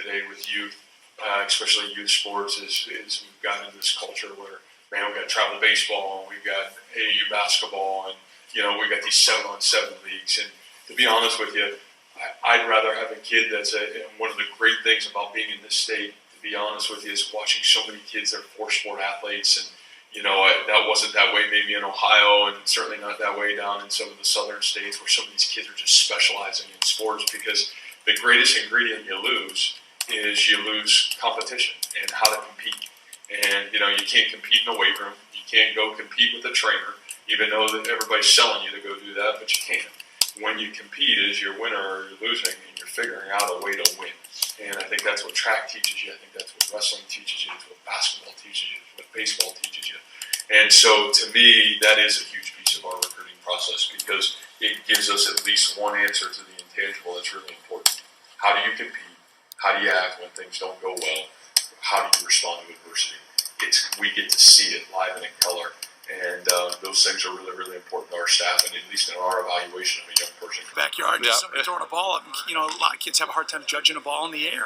today with youth, especially youth sports, is we've gotten into this culture where, man, we've got travel baseball, and we've got AAU basketball, and, we got these 7-on-7 leagues. And to be honest with you, I'd rather have a kid that's one of the great things about being in this state, to be honest with you, is watching so many kids that are four-sport athletes. And, that wasn't that way maybe in Ohio, and certainly not that way down in some of the southern states where some of these kids are just specializing in sports, because the greatest ingredient you lose is you lose competition and how to compete. And, you can't compete in a weight room. You can't go compete with a trainer, even though that everybody's selling you to go do that, but you can't. When you compete, is you're winner or you're losing, and you're figuring out a way to win. And I think that's what track teaches you. I think that's what wrestling teaches you. It's what basketball teaches you. It's what baseball teaches you. And so, to me, that is a huge piece of our recruiting process, because it gives us at least one answer to the intangible that's really important. How do you compete? How do you act when things don't go well? How do you respond to adversity? We get to see it live and in color. And those things are really, really important to our staff, and at least in our evaluation of a young person. Backyard, just somebody throwing a ball up. A lot of kids have a hard time judging a ball in the air.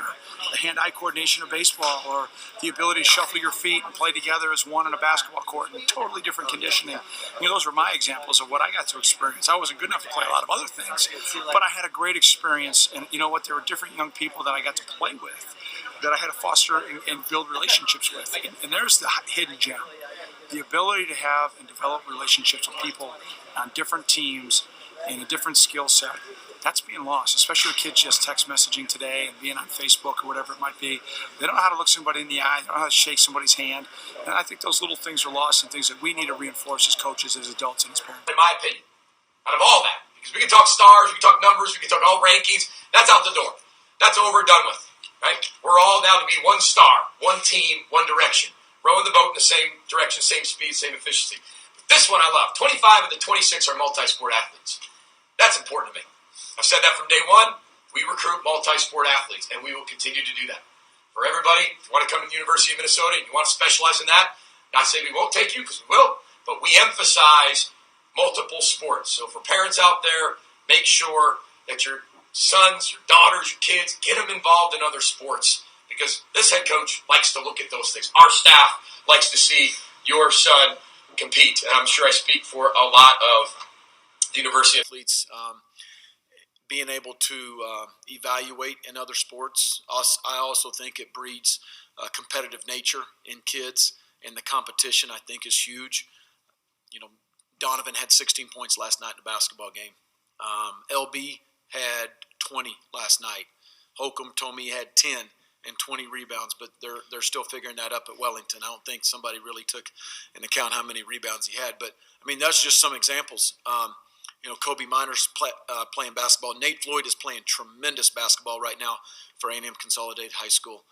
The hand-eye coordination of baseball, or the ability to shuffle your feet and play together as one in a basketball court, and totally different conditioning. Those were my examples of what I got to experience. I wasn't good enough to play a lot of other things, but I had a great experience. And you know what? There were different young people that I got to play with, that I had to foster and build relationships with. And there's the hidden gem. The ability to have and develop relationships with people on different teams and a different skill set, that's being lost, especially with kids just text messaging today and being on Facebook or whatever it might be. They don't know how to look somebody in the eye. They don't know how to shake somebody's hand. And I think those little things are lost, and things that we need to reinforce as coaches, as adults, and as parents. In my opinion, out of all that, because we can talk stars, we can talk numbers, we can talk all rankings, that's out the door. That's over and done with, right? We're all now to be one star, one team, one direction. Rowing the boat in the same direction, same speed, same efficiency. But this one I love. 25 of the 26 are multi-sport athletes. That's important to me. I've said that from day one. We recruit multi-sport athletes, and we will continue to do that. For everybody, if you want to come to the University of Minnesota and you want to specialize in that, not saying we won't take you, because we will, but we emphasize multiple sports. So for parents out there, make sure that your sons, your daughters, your kids, get them involved in other sports. Because this head coach likes to look at those things. Our staff likes to see your son compete. And I'm sure I speak for a lot of the university athletes. Being able to evaluate in other sports, I also think it breeds a competitive nature in kids, and the competition, I think, is huge. Donovan had 16 points last night in a basketball game. LB had 20 last night. Holcomb told me he had 10 and 20 rebounds, but they're still figuring that up at Wellington. I don't think somebody really took into account how many rebounds he had. But, that's just some examples. Kobe Minor's playing basketball. Nate Floyd is playing tremendous basketball right now for A&M Consolidated High School.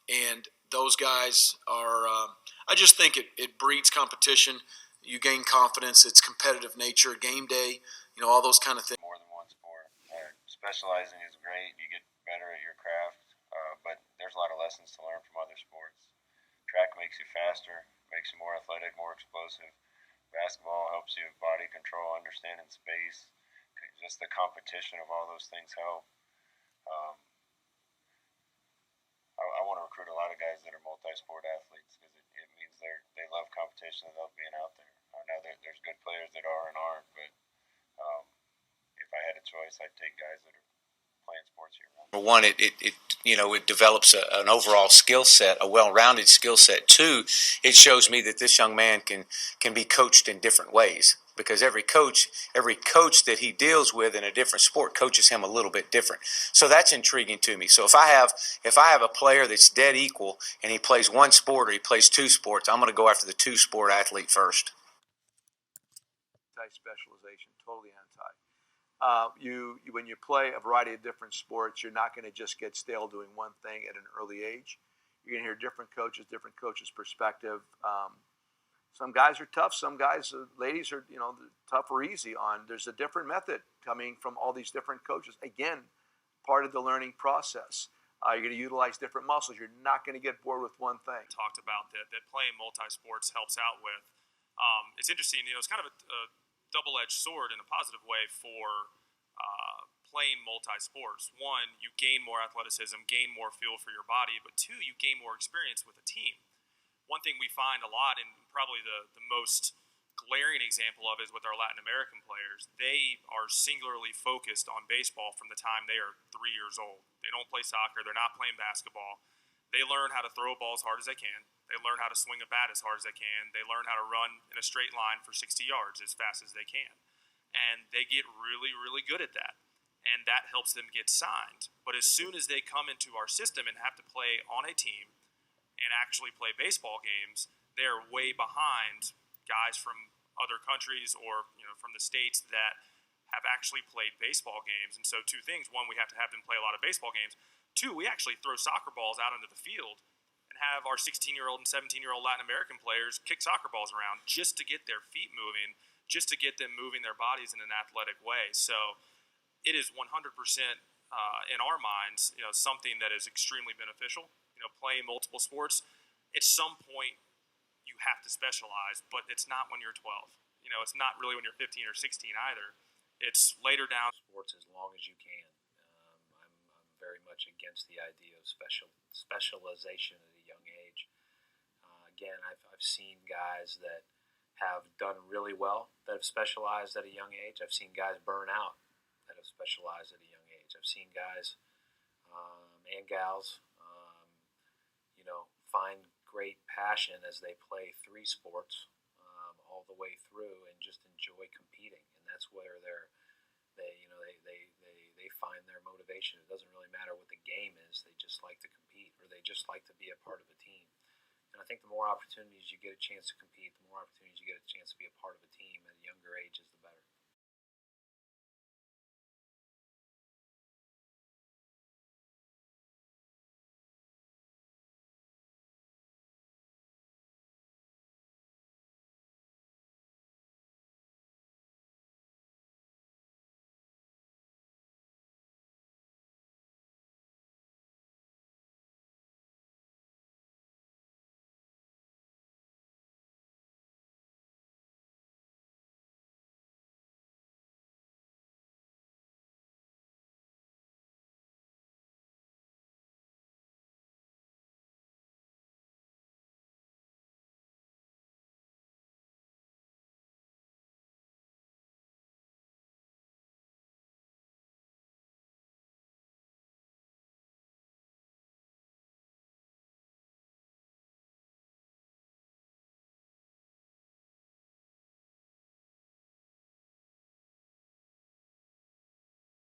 And those guys are I just think it breeds competition. You gain confidence. It's competitive nature, game day, all those kind of things. More than one sport. Specializing is great. You get better at your craft. But there's a lot of lessons to learn from other sports. Track makes you faster, makes you more athletic, more explosive. Basketball helps you with body control, understanding space. Just the competition of all those things help. I want to recruit a lot of guys that are multi-sport athletes, because it means they love competition and love being out there. I know there's good players that are and aren't, but if I had a choice, I'd take guys that are playing sports year-round. Number one, it develops an overall skill set, a well-rounded skill set. Two, it shows me that this young man can be coached in different ways, because every coach that he deals with in a different sport coaches him a little bit different. So that's intriguing to me. So if I have a player that's dead equal and he plays one sport or he plays two sports, I'm going to go after the two-sport athlete first. Specialization, totally anti. When you play a variety of different sports, you're not going to just get stale doing one thing at an early age. You're going to hear different coaches' perspective. Some guys are tough. Some guys, ladies are, tough or easy on. There's a different method coming from all these different coaches. Again, part of the learning process. You're going to utilize different muscles. You're not going to get bored with one thing. Talked about that playing multi-sports helps out with. It's interesting, it's kind of a double-edged sword in a positive way for playing multi-sports. One, you gain more athleticism, gain more feel for your body, but two, you gain more experience with a team. One thing we find a lot, and probably the most glaring example of it, is with our Latin American players. They are singularly focused on baseball from the time they are 3 years old. They don't play soccer. They're not playing basketball. They learn how to throw a ball as hard as they can. They learn how to swing a bat as hard as they can. They learn how to run in a straight line for 60 yards as fast as they can. And they get really, really good at that. And that helps them get signed. But as soon as they come into our system and have to play on a team and actually play baseball games, they're way behind guys from other countries or from the states that have actually played baseball games. And so two things: one, we have to have them play a lot of baseball games. Two, we actually throw soccer balls out into the field and have our 16-year-old and 17-year-old Latin American players kick soccer balls around just to get their feet moving, just to get them moving their bodies in an athletic way. So it is 100% in our minds, something that is extremely beneficial. Playing multiple sports, at some point you have to specialize, but it's not when you're 12. It's not really when you're 15 or 16 either. It's later down. Sports as long as you can. I'm very much against the idea of specialization at a young age. Again, I've seen guys that have done really well that have specialized at a young age. I've seen guys burn out that have specialized at a young age. I've seen guys and gals find great passion as they play 3 sports all the way through and just enjoy competing, and that's where they find their motivation. It doesn't really matter what the game is; they just like to compete, or they just like to be a part of a team. And I think the more opportunities you get a chance to compete, the more opportunities you get a chance to be a part of a team at a younger age is the better.